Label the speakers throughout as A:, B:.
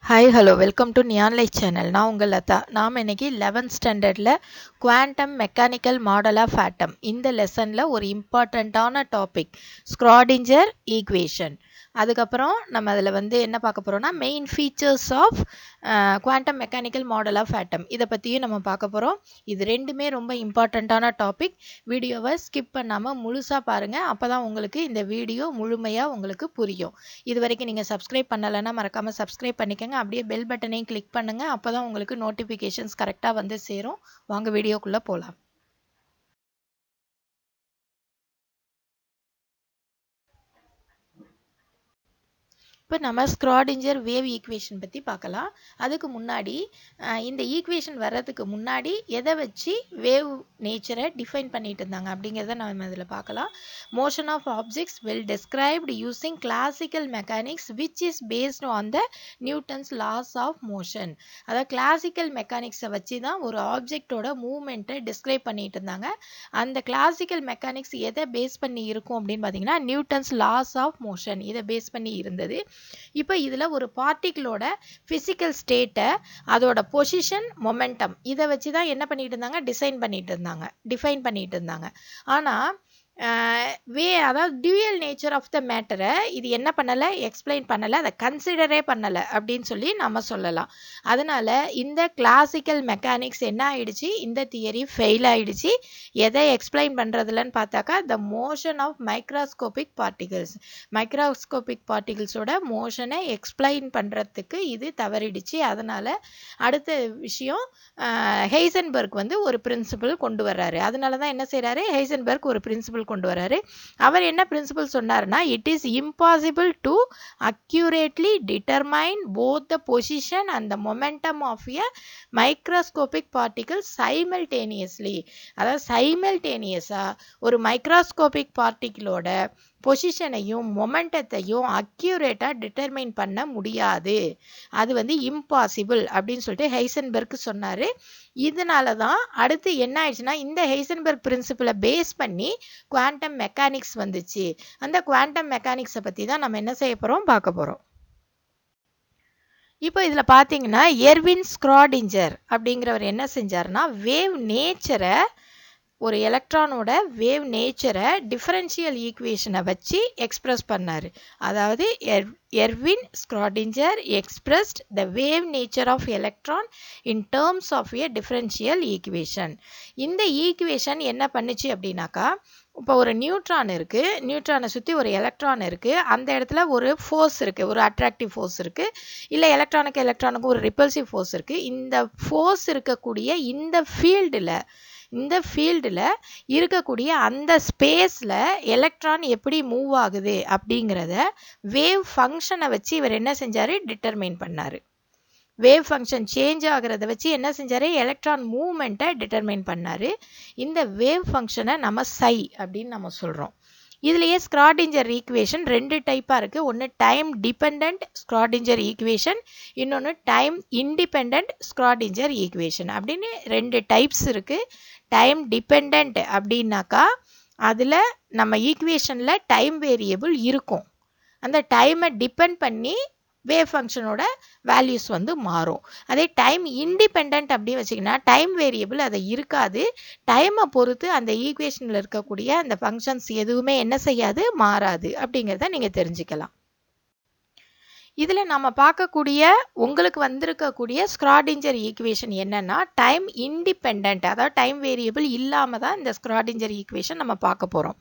A: Hi, hello, welcome to Neon Light channel. நான் உங்கள் லதா. நாம் இன்னைக்கு 11th ஸ்டாண்டர்டில் quantum mechanical model of atom இந்த லெசனில் ஒரு இம்பார்ட்டண்ட்டான டாபிக் ஸ்க்ராடிஞ்சர் ஈக்குவேஷன். அதுக்கப்புறம் நம்ம அதில் என்ன பார்க்க போகிறோம்னா main features of quantum mechanical model of atom இதை பற்றியும் நம்ம பார்க்க போகிறோம். இது ரெண்டுமே ரொம்ப இம்பார்ட்டண்ட்டான டாபிக். வீடியோவை ஸ்கிப் பண்ணாமல் முழுசாக பாருங்கள், அப்போ தான் உங்களுக்கு இந்த வீடியோ முழுமையாக உங்களுக்கு புரியும். இது வரைக்கும் நீங்கள் சப்ஸ்கிரைப் பண்ணலைன்னா மறக்காமல் சப்ஸ்கிரைப் பண்ணிக்கோங்க. அப்படியே பெல் பட்டனையும் கிளிக் பண்ணுங்கள், அப்போ தான் உங்களுக்கு நோட்டிஃபிகேஷன்ஸ் கரெக்டாக வந்து சேரும். வாங்க வீடியோக்குள்ளே போகலாம். இப்போ நம்ம ஸ்க்ராடிஞ்சர் வேவ் ஈக்குவேஷன் பற்றி பார்க்கலாம். அதுக்கு முன்னாடி இந்த ஈக்குவேஷன் வர்றதுக்கு முன்னாடி எதை வச்சு வேவ் நேச்சரை டிஃபைன் பண்ணிட்டு இருந்தாங்க அப்படிங்கிறத நம்ம இதில் பார்க்கலாம். Motion of objects well described using classical mechanics which is based on the Newton's laws of motion. அதாவது கிளாசிக்கல் மெக்கானிக்ஸை வச்சு தான் ஒரு ஆப்ஜெக்டோட மூவ்மெண்ட்டை டிஸ்கிரைப் பண்ணிட்டு இருந்தாங்க. அந்த கிளாசிக்கல் மெக்கானிக்ஸ் எதை பேஸ் பண்ணி இருக்கும் அப்படின்னு பார்த்தீங்கன்னா நியூட்டன்ஸ் லாஸ் ஆஃப் மோஷன் இதை பேஸ் பண்ணி இருந்தது. இப்போ இதில் ஒரு பார்ட்டிகிளோட ஃபிசிக்கல் ஸ்டேட்டை, அதோட பொசிஷன், மொமெண்டம் இதை வச்சு தான் என்ன பண்ணிட்டு இருந்தாங்க, டிஃபைன் பண்ணிட்டு இருந்தாங்க. ஆனால் அதாவது டியூயல் நேச்சர் ஆஃப் த மேட்டரை இது என்ன பண்ணலை, எக்ஸ்பிளைன் பண்ணலை, அதை கன்சிடரே பண்ணலை அப்படின்னு சொல்லி நம்ம சொல்லலாம். அதனால இந்த கிளாசிக்கல் மெக்கானிக்ஸ் என்ன ஆயிடுச்சு, இந்த தியரி ஃபெயில் ஆயிடுச்சு. எதை எக்ஸ்பிளைன் பண்ணுறதுலன்னு பார்த்தாக்கா த மோஷன் ஆஃப் மைக்ரோஸ்கோபிக் பார்ட்டிகிள்ஸோட மோஷனை எக்ஸ்பிளைன் பண்ணுறதுக்கு இது தவறிடுச்சு. அதனால் அடுத்த விஷயம் ஹெய்சன்பர்க் ஒரு பிரின்சிபிள் கொண்டு வர்றாரு. அதனால தான் என்ன செய்கிறாரு, ஹெய்சன்பர்க் ஒரு பிரின்சிபிள் கொண்டு வராரு. அவர் என்ன பிரின்சிபல் சொன்னார்னா, it is impossible to accurately determine both the position and the momentum of a microscopic particle simultaneously. அதாவது சைமல்டேனியஸா ஒரு மைக்ரோஸ்கோபிக் பார்ட்டிகிளோட பொசிஷனையும் மொமெண்டத்தையும் அக்யூரேட்டாக டிட்டர்மைன் பண்ண முடியாது, அது இம்பாசிபிள் அப்படின்னு சொல்லிட்டு ஹெய்சன்பர்க் சொன்னார். இதனால தான் அடுத்து என்ன ஆயிடுச்சுன்னா, இந்த ஹெய்சன்பர்க் பிரின்சிபிளை பேஸ் பண்ணி குவாண்டம் மெக்கானிக்ஸ் வந்துச்சு. அந்த குவாண்டம் மெக்கானிக்ஸை பற்றி தான் நம்ம என்ன செய்ய போகிறோம், பார்க்க போகிறோம். இப்போ இதில் பார்த்தீங்கன்னா எர்வின் ஸ்க்ராடிஞ்சர் அப்படிங்கிறவர் என்ன செஞ்சார்னா, வேவ் நேச்சரை, ஒரு எலக்ட்ரானோட வேவ் நேச்சரை டிஃபரன்ஷியல் ஈக்குவேஷனை வச்சு எக்ஸ்பிரஸ் பண்ணார். அதாவது Erwin Schrödinger expressed the wave nature of electron in terms of a differential equation. இந்த ஈக்குவேஷன் என்ன பண்ணுச்சு அப்படின்னாக்கா, இப்போ ஒரு நியூட்ரான் இருக்குது, நியூட்ரானை சுற்றி ஒரு எலக்ட்ரான் இருக்குது, அந்த இடத்துல ஒரு ஃபோர்ஸ் இருக்குது, ஒரு அட்ராக்டிவ் ஃபோர்ஸ் இருக்குது, இல்லை எலக்ட்ரானுக்கு ஒரு ரிப்பல்சிவ் ஃபோர்ஸ் இருக்குது. இந்த ஃபோர்ஸ் இருக்கக்கூடிய இந்த ஃபீல்டில் இருக்கக்கூடிய அந்த ஸ்பேஸில் எலக்ட்ரான் எப்படி மூவ் ஆகுது அப்படிங்கிறத வேவ் ஃபங்க்ஷனை வச்சு இவர் என்ன செஞ்சார், டிட்டர்மைன் பண்ணார். வேவ் ஃபங்க்ஷன் சேஞ்ச் ஆகிறத வச்சு என்ன செஞ்சார், எலக்ட்ரான் மூவ்மெண்ட்டை டிட்டர்மைன் பண்ணார். இந்த வேவ் ஃபங்க்ஷனை நம்ம சை அப்படின்னு நம்ம சொல்கிறோம். இதுலேயே ஸ்க்ராடிஞ்சர் ஈக்குவேஷன் ரெண்டு டைப்பாக இருக்குது. ஒன்று டைம் டிபெண்ட் ஸ்க்ராடிஞ்சர் ஈக்குவேஷன், இன்னொன்று டைம் இண்டிபெண்ட் ஸ்க்ராடிஞ்சர் ஈக்குவேஷன் அப்படின்னு ரெண்டு டைப்ஸ் இருக்குது. டைம் டிபெண்ட் அப்படின்னாக்கா அதில் நம்ம ஈக்குவேஷனில் டைம் வேரியபிள் இருக்கும், அந்த டைமை டிபெண்ட் பண்ணி வேவ் ஃபங்க்ஷனோட வேல்யூஸ் மாறும். அதே டைம் இண்டிபெண்ட் அப்படின்னு வச்சிங்கன்னா டைம் வேரியபிள் அதை இருக்காது, டைமை பொறுத்து அந்த ஈக்குவேஷனில் இருக்கக்கூடிய அந்த ஃபங்க்ஷன்ஸ் எதுவுமே என்ன செய்யாது, மாறாது அப்படிங்கிறத நீங்கள் தெரிஞ்சுக்கலாம். இதில் நம்ம பார்க்கக்கூடிய உங்களுக்கு வந்திருக்கக்கூடிய ஸ்க்ராடிஞ்சர் ஈக்குவேஷன் என்னன்னா டைம் இண்டிபெண்ட், அதாவது டைம் வேரியபிள் இல்லாமல் தான் இந்த ஸ்க்ராடிஞ்சர் ஈக்குவேஷன் நம்ம பார்க்க போகிறோம்.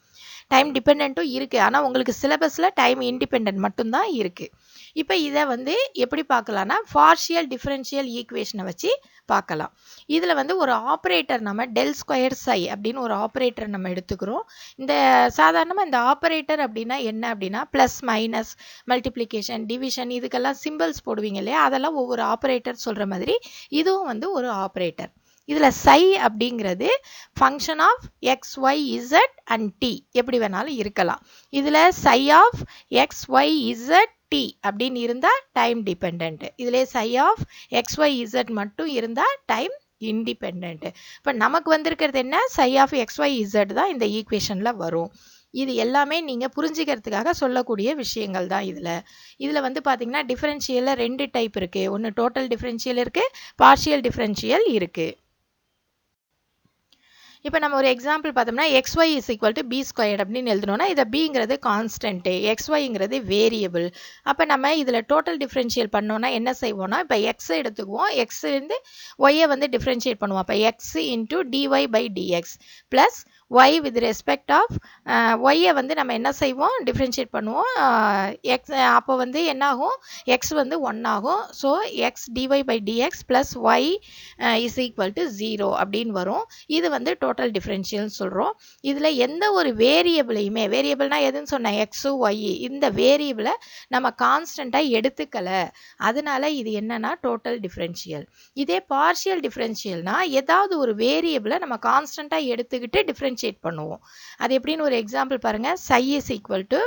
A: டைம் டிபெண்ட்டும் இருக்குது, ஆனால் உங்களுக்கு சிலபஸில் டைம் இண்டிபெண்ட் மட்டும்தான் இருக்குது. இப்போ இதை எப்படி பார்க்கலான்னா பார்ஷியல் டிஃபரன்ஷியல் ஈக்குவேஷனை வச்சு பார்க்கலாம். இதில் ஒரு ஆப்ரேட்டர் நம்ம டெல் ஸ்கொயர் சை அப்படின்னு ஒரு ஆப்ரேட்டர் நம்ம எடுத்துக்கிறோம். இந்த சாதாரணமாக இந்த ஆப்ரேட்டர் அப்படின்னா என்ன அப்படின்னா ப்ளஸ் மைனஸ் மல்டிப்ளிகேஷன் டிவிஷன் இதுக்கெல்லாம் சிம்பிள்ஸ் போடுவீங்க இல்லையா, அதெல்லாம் ஒவ்வொரு ஆப்ரேட்டர் சொல்கிற மாதிரி இதுவும் ஒரு ஆப்ரேட்டர். இதில் சை அப்படிங்கிறது function of x y z and t எப்படி வேணாலும் இருக்கலாம். இதில் psi of x y z t அப்படின்னு இருந்தால் டைம் டிபெண்ட், இதிலே psi of x y z மட்டும் இருந்தால் டைம் இண்டிபெண்ட். இப்போ நமக்கு வந்திருக்கிறது என்ன, psi of x y z தான் இந்த ஈக்குவேஷனில் வரும். இது எல்லாமே நீங்கள் புரிஞ்சிக்கிறதுக்காக சொல்லக்கூடிய விஷயங்கள் தான் இதில் வந்து பார்த்தீங்கன்னா டிஃபரன்ஷியலில் 2 டைப் இருக்குது. ஒன்று டோட்டல் டிஃபரன்ஷியல் இருக்குது, பார்ஷியல் டிஃபரன்ஷியல் இருக்குது. இப்போ நம்ம ஒரு எக்ஸாம்பிள் பார்த்தோம்னா xy is equal to b squared அப்படின்னு எழுதணும்னா இதை பிங்கிறது கான்ஸ்டன்ட்டு, xyங்கிறது வேரியபிள். அப்போ நம்ம இதில் டோட்டல் டிஃப்ரென்ஷியேட் பண்ணோன்னா என்ன செய்வோம்னா இப்போ எக்ஸ் எடுத்துக்குவோம், எக்ஸ்லேருந்து ஒய்யை வந்து டிஃப்ரென்ஷியேட் பண்ணுவோம். அப்போ x into d y by d x plus y with respect of y வந்து நம்ம என்ன செய்வோம், டிஃப்ரென்ஷியேட் பண்ணுவோம். x அப்போ வந்து என்ன ஆகும், x வந்து 1 ஆகும். So x dy by dx plus y is equal to 0 அப்படின்னு வரும். இது வந்து டோட்டல் டிஃப்ரென்ஷியல்னு சொல்கிறோம். இதில் எந்த ஒரு வேரியபிளையுமே, வேரியபிள்னா எதுன்னு சொன்னேன், எக்ஸு ஒய், இந்த வேரியபிளை நம்ம கான்ஸ்டண்ட்டாக எடுத்துக்கலை, அதனால இது என்னன்னா டோட்டல் டிஃப்ரென்ஷியல். இதே பார்ஷியல் டிஃப்ரென்ஷியல்னா ஏதாவது ஒரு வேரியபிளை நம்ம கான்ஸ்டண்ட்டாக எடுத்துக்கிட்டு டிஃப்ரென்ஷியேட் பண்ணுவோம். அது எப்படின்னு ஒரு எக்ஸாம்பிள் பாருங்க. psi is equal to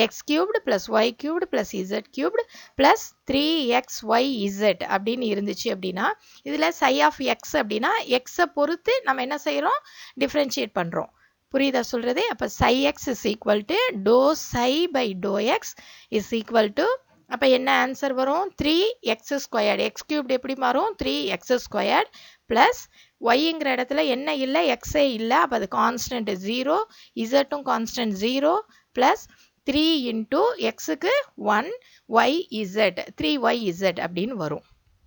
A: x cubed plus y cubed plus z cubed plus 3xyz அப்படின்னு இருந்துச்சு அப்படின்னா இதில் psi of x அப்படின்னா எக்ஸை பொறுத்து நம்ம என்ன செய்கிறோம், டிஃப்ரென்ஷியேட் பண்ணுறோம். புரியுதா சொல்கிறது? அப்போ psi x is equal to dou psi by dou x is equal to அப்போ என்ன ஆன்சர் வரும், 3x ஸ்கொயர்டு. எக்ஸ் கியூப்டு எப்படி மாறும், 3x ஸ்கொயர்டு ப்ளஸ் ஒய்ங்கிற இடத்துல என்ன இல்லை, எக்ஸே இல்லை, அப்போ அது கான்ஸ்டன்ட் 0, இசட்டும் கான்ஸ்டன்ட் 0 ப்ளஸ் 3 இன்ட்டு எக்ஸுக்கு 1 ஒய் இசட் 3yz அப்படின்னு வரும்.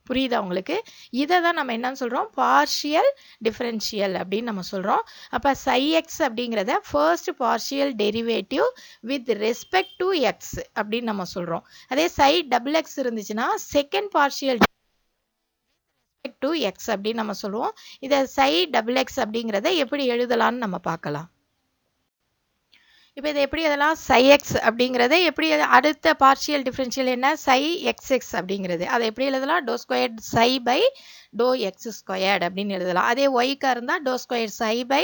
A: புரியுதா உங்களுக்கு? இதை தான் நம்ம என்னன்னு சொல்கிறோம், பார்ஷியல் டிஃபரன்ஷியல் அப்படின்னு நம்ம சொல்கிறோம். அப்போ psi x அப்படிங்கிறத first partial derivative with respect to X அப்படின்னு நம்ம சொல்கிறோம். அதே psi டபுள் எக்ஸ் இருந்துச்சுன்னா second partial respect to X அப்படின்னு நம்ம சொல்லுவோம். இதை psi டபுள் எக்ஸ் அப்படிங்கிறத எப்படி எழுதலாம்னு நம்ம பார்க்கலாம். இப்போ இதை எப்படி அதெல்லாம் psi x அப்படிங்கிறத எப்படி அடுத்த பார்ஷியல் டிஃபரன்ஷியல் என்ன, psi xx அப்படிங்கிறது அதை எப்படி எழுதலாம், doh squared psi by to x squared அப்படின்னு எழுதலாம். அதே ஒய்க்காக இருந்தால் doh square psi by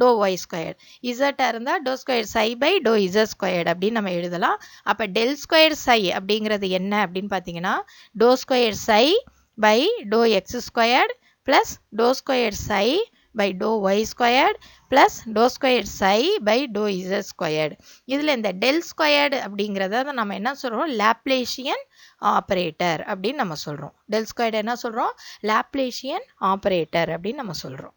A: to Y squared, இசட்டாக இருந்தால் doh square psi by to Z squared அப்படின்னு நம்ம எழுதலாம். அப்போ டெல் ஸ்கொயர் psi அப்படிங்கிறது என்ன அப்படின்னு பார்த்தீங்கன்னா dou square psi by to x squared plus to square psi by dou y squared plus dou squared psi by dou z squared. இதில் இந்த del squared அப்படிங்கிறத நம்ம என்ன சொல்கிறோம், லாப்லேஷியன் ஆப்ரேட்டர் அப்படின்னு நம்ம சொல்கிறோம். del squared என்ன சொல்கிறோம், லாப்லேஷியன் ஆப்ரேட்டர் அப்படின்னு நம்ம சொல்கிறோம்.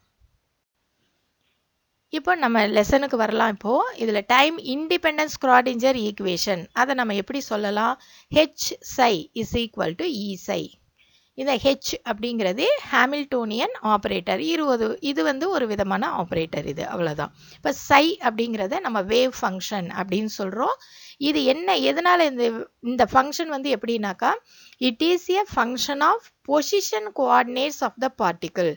A: இப்போ நம்ம லெசனுக்கு வரலாம். இப்போது இதில் டைம் இண்டிபெண்டன்ஸ் ஸ்க்ராடிஞ்சர் ஈக்குவேஷன் அதை நம்ம எப்படி சொல்லலாம், h psi is equal to e psi. இந்த h அப்படிங்கிறது ஹாமில்டோனியன் ஆப்ரேட்டர், இது வந்து ஒரு விதமான ஆப்ரேட்டர், இது அவ்வளோதான். இப்போ psi அப்படிங்கிறத நம்ம வேவ் ஃபங்க்ஷன் அப்படின்னு சொல்கிறோம். இது என்ன, எதனால் இந்த ஃபங்க்ஷன் வந்து எப்படின்னாக்கா it is a function of position coordinates of the particle.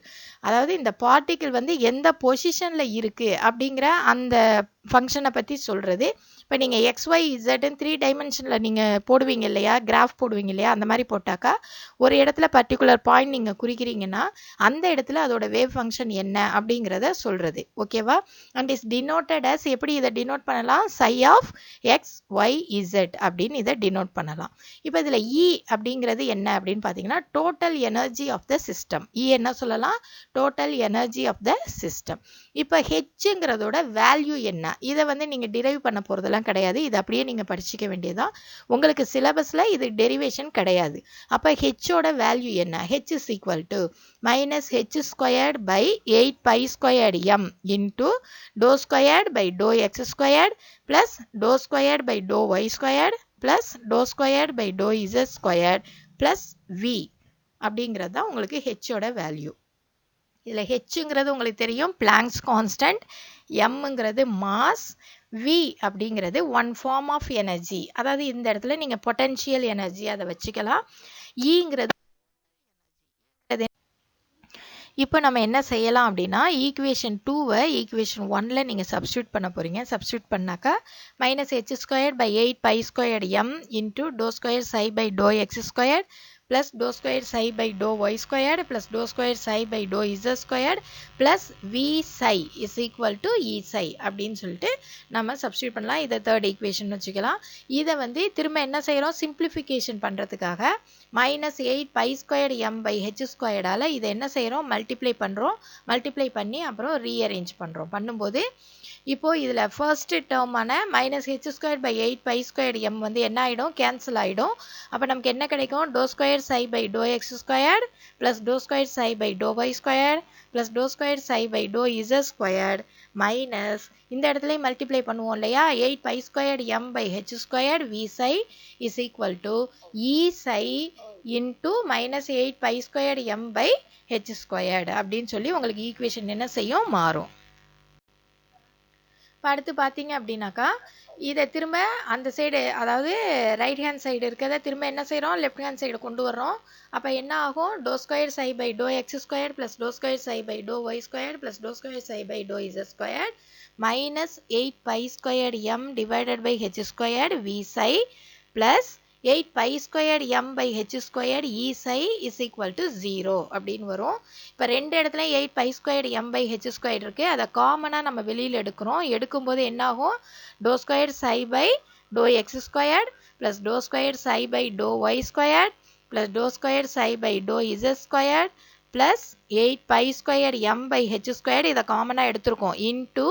A: அதாவது இந்த பார்ட்டிக்கிள் வந்து எந்த பொசிஷனில் இருக்குது அப்படிங்கிற அந்த ஃபங்க்ஷனை பற்றி சொல்கிறது. இப்போ நீங்கள் XY Zன்னு 3 டைமென்ஷனில் நீங்கள் போடுவீங்க இல்லையா, கிராஃப் போடுவீங்க இல்லையா, அந்த மாதிரி போட்டாக்கா ஒரு இடத்துல பர்டிகுலர் பாயிண்ட் நீங்கள் குறிக்கிறீங்கன்னா அந்த இடத்துல அதோட வேவ் ஃபங்க்ஷன் என்ன அப்படிங்கிறத சொல்கிறது. ஓகேவா? அண்ட் இஸ் டினோட்டட் அஸ், எப்படி இதை டினோட் பண்ணலாம், psi ஆஃப் x y z அப்படின்னு இதை டினோட் பண்ணலாம். இப்போ இதில் E அப்படிங்கிறது என்ன அப்படின்னு பார்த்தீங்கன்னா total energy of the system. E என்ன சொல்லலாம், total energy of the system. இப்போ ஹெச்ங்கிறதோட வேல்யூ என்ன, இதை வந்து நீங்கள் டிரைவ் பண்ண போகிறதெல்லாம் கிடையாது, இது அப்படியே நீங்கள் படிச்சுக்க வேண்டியதான். உங்களுக்கு சிலபஸில் இது டெரிவேஷன் கிடையாது. அப்போ ஹெச்சோட வேல்யூ என்ன, h is equal to minus h squared by 8 pi squared m into dou squared by dou x squared plus dou squared by dou y squared plus dou squared by dou z squared plus v அப்படிங்கிறது தான் உங்களுக்கு ஹெச்சோட value. இதில் ஹெச்ங்கிறது உங்களுக்கு தெரியும் blanks constant, எம்ங்கிறது mass, we அப்படிங்கிறது one form of energy, அதாவது இந்த இடத்துல நீங்கள் பொட்டன்ஷியல் எனர்ஜி அதை வச்சுக்கலாம். ஈங்கிறது இப்போ நம்ம என்ன செய்யலாம் அப்படின்னா ஈக்குவேஷன் 2வை ஈக்குவேஷன் 1ல் நீங்கள் சப்ஸ்டியூட் பண்ண போகிறீங்க. சப்ஸ்டியூட் பண்ணாக்கா minus h squared by 8 pi squared m into dou squared psi by dou x squared plus dou squared psi by dou y squared plus dou squared psi by dou z squared plus v psi is equal to e psi அப்படின்னு சொல்லிட்டு நம்ம substitute பண்ணலாம். இதை third equation வச்சுக்கலாம். இதை வந்து திரும்ப என்ன செய்கிறோம், சிம்பிளிஃபிகேஷன் பண்ணுறதுக்காக minus 8 pi squared m by h squared இதை என்ன செய்கிறோம், மல்டிப்ளை பண்ணுறோம். மல்டிப்ளை பண்ணி அப்புறம் ரீஅரேஞ்ச் பண்ணுறோம். பண்ணும்போது இப்போ இதில் ஃபர்ஸ்ட் டேர்மான minus h square by 8 by square m வந்து என்ன ஆகிடும், கேன்சல் ஆகிடும். அப்போ நமக்கு என்ன கிடைக்கும், doh square psi by to x squared plus to square psi by to Y squared plus to square psi by to Z squared minus இந்த இடத்துலையும் மல்டிப்ளை பண்ணுவோம் இல்லையா, 8 by squared m by h squared V psi is equal to E psi into minus 8 by squared m by h squared அப்படின்னு சொல்லி உங்களுக்கு equation என்ன செய்யும், மாறும். அடுத்து பார்த்தீங்க அப்படின்னாக்கா இதை திரும்ப அந்த சைடு, அதாவது ரைட் ஹேண்ட் சைடு இருக்கிறத திரும்ப என்ன செய்கிறோம், லெஃப்ட் ஹேண்ட் சைடு கொண்டு வர்றோம். அப்போ என்ன ஆகும், dou square psi by to x square plus to square psi by to y square plus to square psi by to z square minus 8 by square m divided by h square v psi plus 8 by square m by h square e psi is equal to 0 அப்படின்னு வரும். இப்போ ரெண்டு இடத்துல 8 by square m by h square இருக்குது, அதை காமனாக நம்ம வெளியில் எடுக்கிறோம். எடுக்கும்போது என்ன ஆகும், dou square psi by to x square plus to square psi by to y square plus to square psi by to z square plus 8 by square m by h square இதை காமனாக எடுத்திருக்கோம் into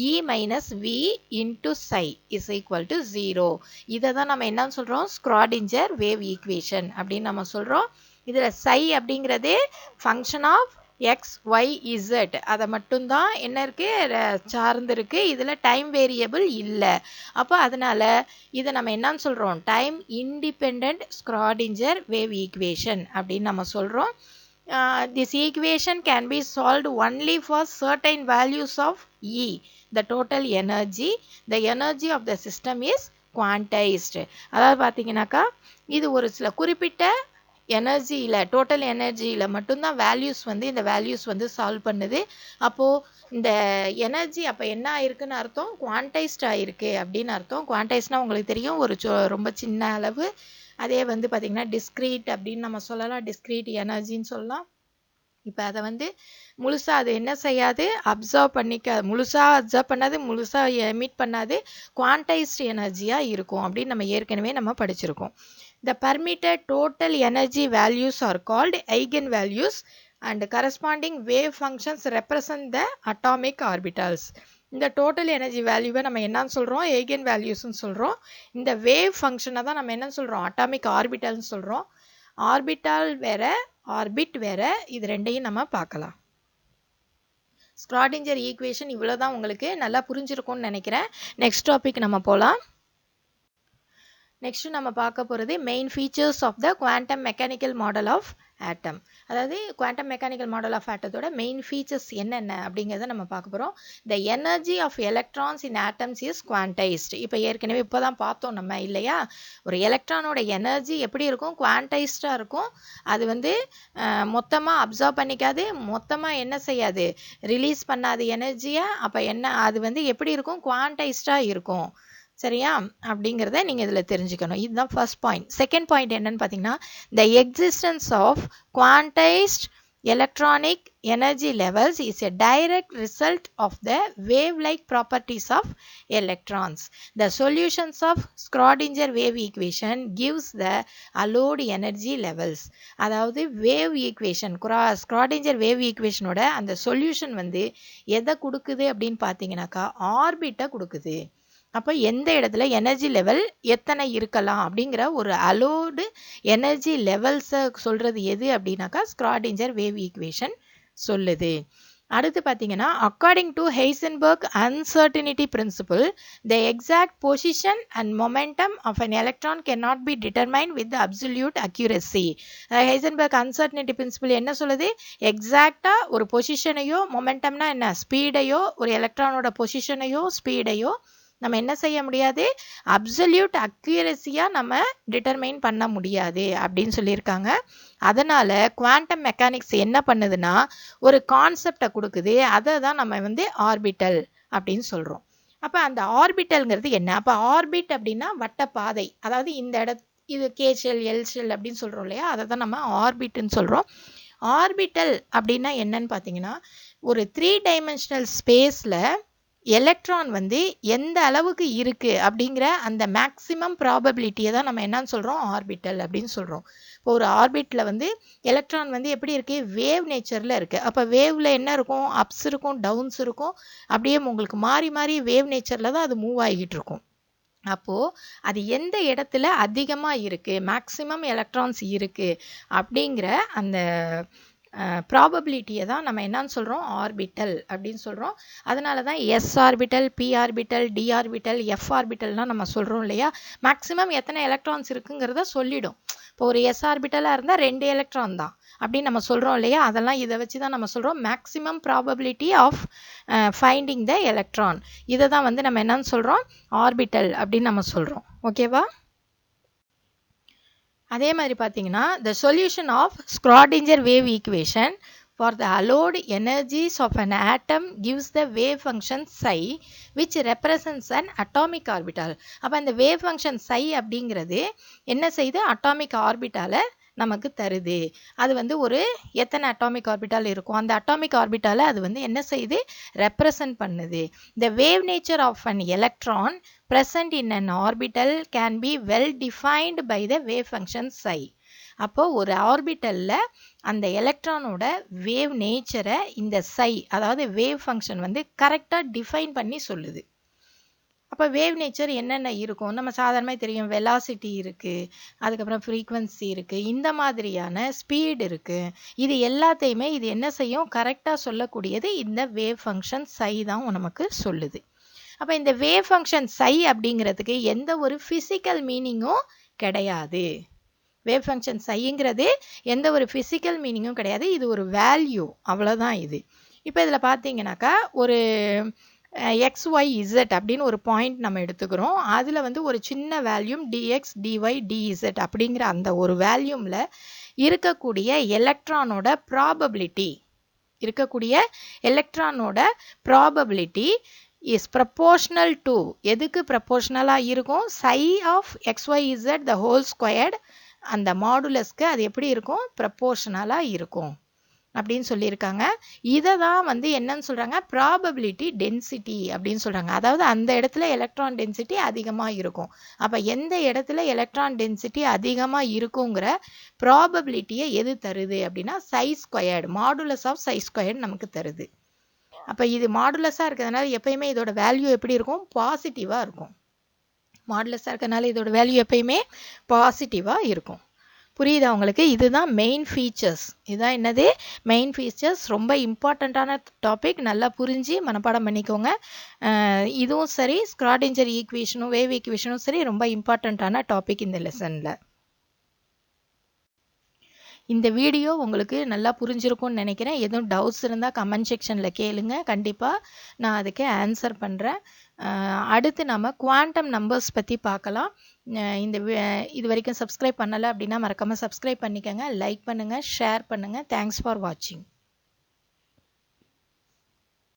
A: e minus v into psi is equal to 0. இதை தான் நம்ம என்னன்னு சொல்கிறோம், Schrödinger wave equation அப்படின்னு நம்ம சொல்கிறோம். இதில் சை அப்படிங்கிறது function of x y z, அதை மட்டும்தான் என்ன இருக்குது, சார்ந்து இருக்குது. இதில் டைம் வேரியபிள் இல்லை. அப்போ அதனால் இதை நம்ம என்னன்னு சொல்கிறோம், time independent Schrödinger wave equation அப்படின்னு நம்ம சொல்கிறோம். This equation can be solved only for certain values of E, the total energy. The energy of the system is quantized. அதாவது பார்த்தீங்கன்னாக்கா இது ஒரு சில குறிப்பிட்ட எனர்ஜியில், டோட்டல் எனர்ஜியில் மட்டும்தான் வேல்யூஸ் வந்து இந்த வேல்யூஸ் வந்து சால்வ் பண்ணுது. அப்போது இந்த எனர்ஜி அப்போ என்ன ஆயிருக்குன்னு அர்த்தம், குவான்டைஸ்ட் ஆயிருக்கு அப்படின்னு அர்த்தம். குவான்டைஸ்னால் உங்களுக்கு தெரியும், ஒரு ரொம்ப சின்ன அளவு. அதே வந்து பார்த்திங்கன்னா டிஸ்க்ரீட் அப்படின்னு நம்ம சொல்லலாம், டிஸ்க்ரீட் எனர்ஜின்னு சொல்லலாம். இப்போ அதை வந்து முழுசாக அது என்ன செய்யாது, அப்சர்வ் முழுசாக அப்சர்வ் பண்ணாது, முழுசாக எமிட் பண்ணாது, குவான்டைஸ்டு எனர்ஜியாக இருக்கும் அப்படின்னு நம்ம ஏற்கனவே நம்ம படிச்சிருக்கோம். The permitted total energy values are called eigenvalues and corresponding wave functions represent the atomic orbitals. இந்த டோட்டல் எனர்ஜி வேல்யூவை நம்ம என்னன்னு சொல்கிறோம், ஏகன் வேல்யூஸ்ன்னு சொல்கிறோம். இந்த வேவ் ஃபங்க்ஷனை தான் நம்ம என்னன்னு சொல்கிறோம், அட்டாமிக் ஆர்பிட்டல்னு சொல்கிறோம். ஆர்பிட்டால் வேற, ஆர்பிட் வேற, இது ரெண்டையும் நம்ம பார்க்கலாம். ஸ்க்ராடிஞ்சர் ஈக்குவேஷன் இவ்வளோ தான், உங்களுக்கு நல்லா புரிஞ்சிருக்கும்னு நினைக்கிறேன். நெக்ஸ்ட் டாபிக் நம்ம போகலாம். நெக்ஸ்ட் நம்ம பார்க்க போகிறது main features of the quantum mechanical model of atom. அதாவது குவாண்டம் மெக்கானிக்கல் மாடல் ஆஃப் ஆட்டத்தோட மெயின் ஃபீச்சர்ஸ் என்னென்ன அப்படிங்கிறத நம்ம பார்க்க போகிறோம். The energy of electrons in atoms is quantised. இப்போ ஏற்கனவே இப்போ தான் பார்த்தோம் நம்ம இல்லையா, ஒரு எலக்ட்ரானோட எனர்ஜி எப்படி இருக்கும், குவான்டைஸ்டாக இருக்கும். அது வந்து மொத்தமாக அப்சர்வ் பண்ணிக்காது, மொத்தமாக என்ன செய்யாது, ரிலீஸ் பண்ணாது எனர்ஜியை. அப்போ என்ன, அது வந்து எப்படி இருக்கும், குவான்டைஸ்டாக இருக்கும். சரியா, அப்படிங்கிறத நீங்கள் இதில் தெரிஞ்சுக்கணும். இதுதான் ஃபர்ஸ்ட் பாயிண்ட். செகண்ட் பாயிண்ட் என்னன்னு பார்த்தீங்கன்னா, the existence of quantised electronic energy levels is a direct result of the wave-like properties of electrons. The solutions of Schrodinger wave equation gives the allowed energy levels. அதாவது wave equation, Schrodinger wave equation ஓட அந்த solution வந்து எதை கொடுக்குது அப்படின்னு பார்த்தீங்கன்னாக்கா, ஆர்பிட்டை கொடுக்குது. அப்போ எந்த இடத்துல எனர்ஜி லெவல் எத்தனை இருக்கலாம் அப்படிங்கிற ஒரு அலோடு எனர்ஜி லெவல்ஸை சொல்கிறது எது அப்படின்னாக்கா ஸ்க்ராடிஞ்சர் வேவ் ஈக்குவேஷன் சொல்லுது. அடுத்து பார்த்தீங்கன்னா, according to Heisenberg uncertainty principle, the exact position and momentum of an electron can not be determine with absolute accuracy. Heisenberg uncertainty principle என்ன சொல்லுது, எக்ஸாக்டாக ஒரு பொசிஷனையோ, மொமெண்டம்னா என்ன, ஸ்பீடையோ, ஒரு எலக்ட்ரானோட பொசிஷனையோ ஸ்பீடையோ நம்ம என்ன செய்ய முடியாது, அப்சல்யூட் அக்யூரசியாக நம்ம டிட்டர்மைன் பண்ண முடியாது அப்படின்னு சொல்லியிருக்காங்க. அதனால் குவாண்டம் மெக்கானிக்ஸ் என்ன பண்ணுதுன்னா, ஒரு கான்செப்டை கொடுக்குது. அதை தான் நம்ம வந்து ஆர்பிட்டல் அப்படின்னு சொல்கிறோம். அப்போ அந்த ஆர்பிட்டல்ங்கிறது என்ன, அப்போ ஆர்பிட் அப்படின்னா வட்டப்பாதை, அதாவது இந்த இது கே ஷெல் எல் ஷெல் அப்படின்னு சொல்கிறோம் இல்லையா, அதை தான் நம்ம ஆர்பிட்னு சொல்கிறோம். ஆர்பிட்டல் அப்படின்னா என்னன்னு பார்த்தீங்கன்னா, ஒரு 3 டைமென்ஷனல் ஸ்பேஸில் எலக்ட்ரான் வந்து எந்த அளவுக்கு இருக்கு அப்படிங்கிற அந்த மேக்ஸிமம் ப்ராபபிலிட்டியை தான் நம்ம என்னன்னு சொல்கிறோம், ஆர்பிட்டல் அப்படின்னு சொல்கிறோம். இப்போ ஒரு ஆர்பிட்டில் வந்து எலக்ட்ரான் வந்து எப்படி இருக்குது, வேவ் நேச்சரில் இருக்குது. அப்போ வேவில் என்ன இருக்கும், அப்ஸ் இருக்கும், டவுன்ஸ் இருக்கும். அப்படியே உங்களுக்கு மாறி மாறி வேவ் நேச்சரில் தான் அது மூவ் ஆகிட்டு இருக்கும். அப்போது அது எந்த இடத்துல அதிகமாக இருக்குது, மேக்ஸிமம் எலக்ட்ரான்ஸ் இருக்குது அப்படிங்கிற அந்த ப்ராபபிலிட்டியை தான் நம்ம என்னன்னு சொல்கிறோம், ஆர்பிட்டல் அப்படின்னு சொல்கிறோம். அதனால தான் s orbital, p orbital, d orbital, f ஆர்பிட்டல்லாம் நம்ம சொல்கிறோம் இல்லையா. மேக்ஸிமம் எத்தனை எலக்ட்ரான்ஸ் இருக்குங்கிறத சொல்லிடும். இப்போ ஒரு எஸ் ஆர்பிட்டலாக இருந்தால் 2 எலக்ட்ரான் தான் அப்படின்னு நம்ம சொல்கிறோம் இல்லையா. அதெல்லாம் இதை வச்சு தான் நம்ம சொல்கிறோம் maximum probability of finding the electron. இதை தான் வந்து நம்ம என்னன்னு சொல்கிறோம், ஆர்பிட்டல் அப்படின்னு நம்ம சொல்கிறோம். ஓகேவா. அதே மாதிரி பார்த்தீங்கன்னா the solution of Schrodinger wave equation for the allowed energies of an atom gives the wave function psi which represents an atomic orbital. அப்போ அந்த wave function psi அப்படிங்கிறது என்ன செய்யுது, அட்டாமிக் ஆர்பிட்டாலை நமக்கு தருது. அது வந்து ஒரு எத்தனை அட்டாமிக் ஆர்பிட்டால் இருக்கும், அந்த அட்டாமிக் ஆர்பிட்டாலை அது வந்து என்ன செய்யுது, ரெப்ரசன்ட் பண்ணுது. The wave nature of an electron present in an orbital can be well defined by the wave function psi. அப்போ ஒரு ஆர்பிட்டலில் அந்த எலக்ட்ரானோட வேவ் நேச்சரை இந்த psi அதாவது வேவ் ஃபங்க்ஷன் வந்து கரெக்டாக டிஃபைன் பண்ணி சொல்லுது. அப்போ வேவ் நேச்சர் என்னென்ன இருக்கும், நம்ம சாதாரணமாக தெரியும், வெலாசிட்டி இருக்குது, அதுக்கப்புறம் ஃப்ரீக்வன்சி இருக்குது, இந்த மாதிரியான ஸ்பீடு இருக்குது. இது எல்லாத்தையுமே இது என்ன செய்யும், கரெக்டாக சொல்லக்கூடியது இந்த வேவ் ஃபங்க்ஷன் psi தான் நமக்கு சொல்லுது. அப்போ இந்த வேவ் ஃபங்க்ஷன் psi அப்படிங்கிறதுக்கு எந்த ஒரு ஃபிசிக்கல் மீனிங்கும் கிடையாது. வேவ் ஃபங்க்ஷன் psiங்கிறது எந்த ஒரு ஃபிசிக்கல் மீனிங்கும் கிடையாது, இது ஒரு வேல்யூ, அவ்வளோதான் இது. இப்போ இதில் பார்த்தீங்கன்னாக்கா ஒரு XYZ அப்படின்னு ஒரு பாயிண்ட் நம்ம எடுத்துக்கிறோம். அதில் வந்து ஒரு சின்ன வேல்யூம் dx dy dz அப்படிங்கிற அந்த ஒரு வேல்யூமில் இருக்கக்கூடிய எலக்ட்ரானோட ப்ராபபிலிட்டி இஸ் ப்ரப்போர்ஷனல் டு, எதுக்கு ப்ரப்போர்ஷனலாக இருக்கும், psi of XYZ the whole squared, அந்த மாடுலஸ்க்கு அது எப்படி இருக்கும், ப்ரப்போர்ஷனலாக இருக்கும் அப்படின்னு சொல்லியிருக்காங்க. இதை தான் வந்து என்னன்னு சொல்கிறாங்க, ப்ராபபிலிட்டி டென்சிட்டி அப்படின்னு சொல்கிறாங்க. அதாவது அந்த இடத்துல எலக்ட்ரான் டென்சிட்டி அதிகமாக இருக்கும். அப்போ எந்த இடத்துல எலக்ட்ரான் டென்சிட்டி அதிகமாக இருக்குங்கிற ப்ராபபிலிட்டியை எது தருது அப்படின்னா psi squared, modulus of psi squared நமக்கு தருது. அப்போ இது மாடுலஸாக இருக்கிறதுனால எப்பயுமே இதோட வேல்யூ எப்படி இருக்கும், பாசிட்டிவாக இருக்கும். மாடுலஸாக இருக்கிறதுனால இதோட வேல்யூ எப்பயுமே பாசிட்டிவாக இருக்கும். புரியுதா உங்களுக்கு. இதுதான் மெயின் ஃபீச்சர்ஸ். இதுதான் என்னது, மெயின் ஃபீச்சர்ஸ். ரொம்ப இம்பார்ட்டண்ட்டான டாபிக், நல்லா புரிஞ்சு மனப்பாடம் பண்ணிக்கோங்க. இதுவும் சரி, ஸ்க்ராடிஞ்சர் ஈக்குவேஷனும் வேவ் ஈக்குவேஷனும் சரி, ரொம்ப இம்பார்ட்டண்ட்டான டாபிக் இந்த லெசனில். இந்த வீடியோ உங்களுக்கு நல்லா புரிஞ்சிருக்கும்னு நினைக்கிறேன். எதுவும் டவுட்ஸ் இருந்தால் கமெண்ட் செக்ஷனில் கேளுங்க, கண்டிப்பாக நான் அதுக்கு ஆன்சர் பண்ணுறேன். அடுத்து நம்ம குவாண்டம் நம்பர்ஸ் பற்றி பார்க்கலாம். இது வரைக்கும் சப்ஸ்கிரைப் பண்ணலை அப்படின்னா மறக்காமல் சப்ஸ்கிரைப் பண்ணிக்கோங்க, லைக் பண்ணுங்கள், ஷேர் பண்ணுங்கள். தேங்க்ஸ் ஃபார் வாட்சிங்.